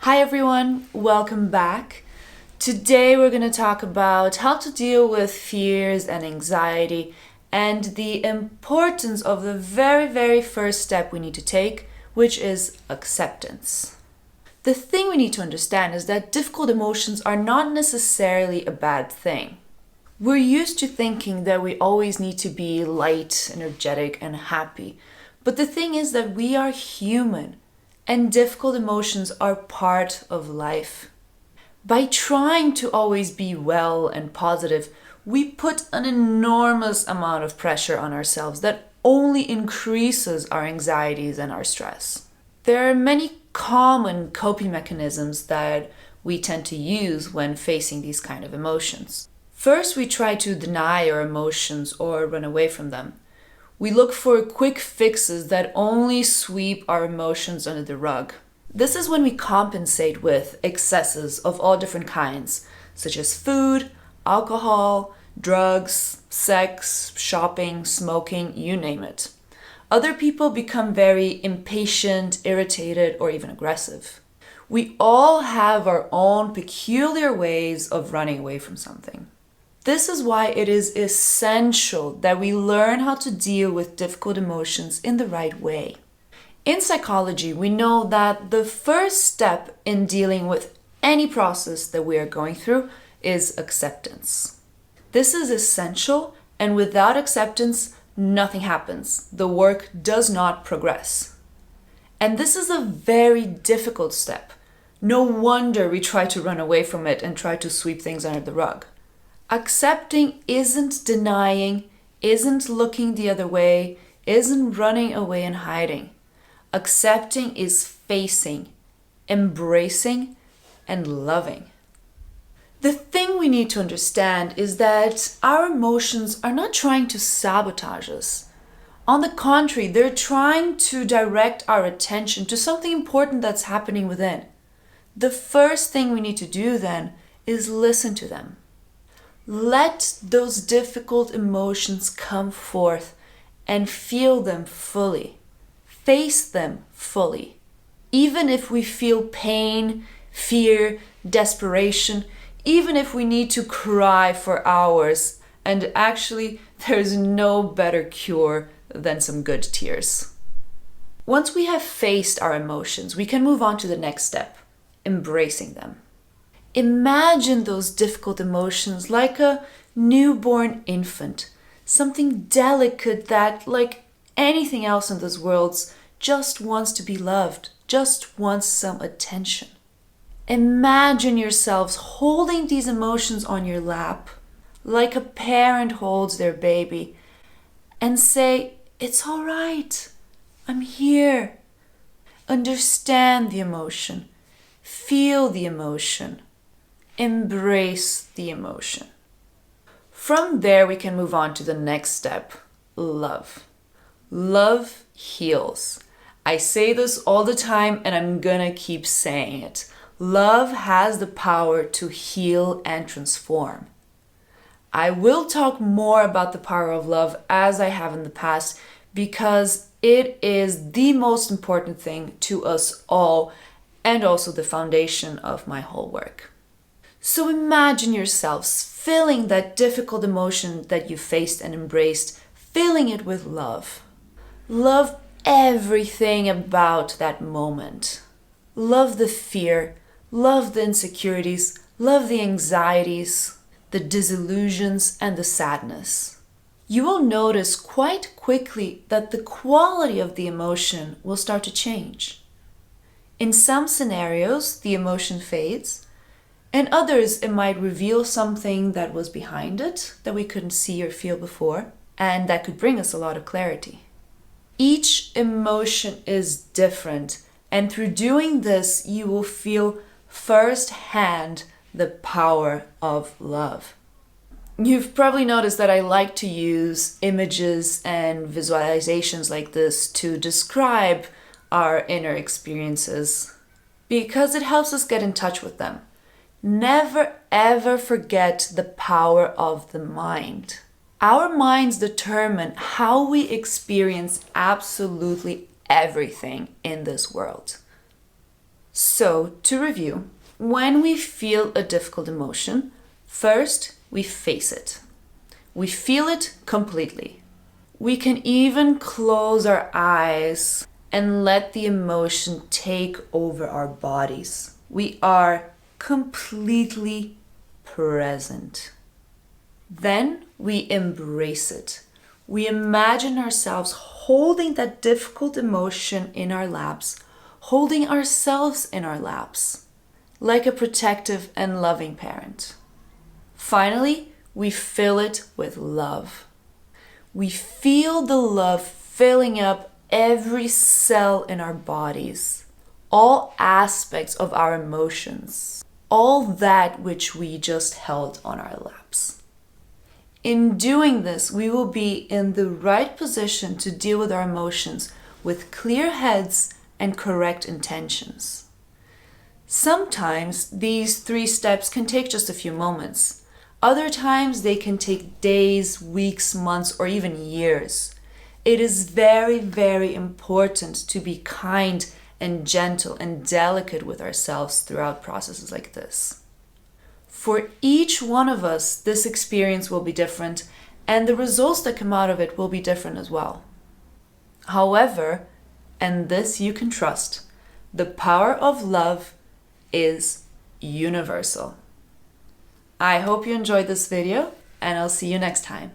Hi everyone, welcome back. Today we're going to talk about how to deal with fears and anxiety and the importance of the very first step we need to take, which is acceptance. The thing we need to understand is that difficult emotions are not necessarily a bad thing. We're used to thinking that we always need to be light, energetic, and happy. But the thing is that we are human. And difficult emotions are part of life. By trying to always be well and positive, we put an enormous amount of pressure on ourselves that only increases our anxieties and our stress. There are many common coping mechanisms that we tend to use when facing these kind of emotions. First, we try to deny our emotions or run away from them. We look for quick fixes that only sweep our emotions under the rug. This is when we compensate with excesses of all different kinds, such as food, alcohol, drugs, sex, shopping, smoking, you name it. Other people become very impatient, irritated, or even aggressive. We all have our own peculiar ways of running away from something. This is why it is essential that we learn how to deal with difficult emotions in the right way. In psychology, we know that the first step in dealing with any process that we are going through is acceptance. This is essential, and without acceptance, nothing happens. The work does not progress. And this is a very difficult step. No wonder we try to run away from it and try to sweep things under the rug. Accepting isn't denying, isn't looking the other way, isn't running away and hiding. Accepting is facing, embracing, and loving. The thing we need to understand is that our emotions are not trying to sabotage us. On the contrary, they're trying to direct our attention to something important that's happening within. The first thing we need to do then is listen to them. Let those difficult emotions come forth and feel them fully. Face them fully. Even if we feel pain, fear, desperation, even if we need to cry for hours, and actually there's no better cure than some good tears. Once we have faced our emotions, we can move on to the next step, embracing them. Imagine those difficult emotions like a newborn infant, something delicate that, like anything else in this world, just wants to be loved, just wants some attention. Imagine yourselves holding these emotions on your lap, like a parent holds their baby, and say, "It's all right, I'm here." Understand the emotion, feel the emotion. Embrace the emotion. From there, we can move on to the next step, love. Love heals. I say this all the time and I'm gonna keep saying it. Love has the power to heal and transform. I will talk more about the power of love as I have in the past because it is the most important thing to us all and also the foundation of my whole work. So imagine yourselves filling that difficult emotion that you faced and embraced, filling it with love. Love everything about that moment. Love the fear, love the insecurities, love the anxieties, the disillusions, and the sadness. You will notice quite quickly that the quality of the emotion will start to change. In some scenarios, the emotion fades. In others, it might reveal something that was behind it that we couldn't see or feel before, and that could bring us a lot of clarity. Each emotion is different, and through doing this, you will feel firsthand the power of love. You've probably noticed that I like to use images and visualizations like this to describe our inner experiences because it helps us get in touch with them. Never ever forget the power of the mind. Our minds determine how we experience absolutely everything in this world. So, to review, when we feel a difficult emotion, first we face it. We feel it completely. We can even close our eyes and let the emotion take over our bodies. We are completely present. Then we embrace it. We imagine ourselves holding that difficult emotion in our laps, holding ourselves in our laps, like a protective and loving parent. Finally, we fill it with love. We feel the love filling up every cell in our bodies, all aspects of our emotions, all that which we just held on our laps. In doing this, we will be in the right position to deal with our emotions with clear heads and correct intentions. Sometimes these 3 steps can take just a few moments. Other times they can take days, weeks, months, or even years. It is very, very important to be kind and gentle and delicate with ourselves throughout processes like this. For each one of us, this experience will be different, and the results that come out of it will be different as well. However, and this you can trust, the power of love is universal. I hope you enjoyed this video, and I'll see you next time.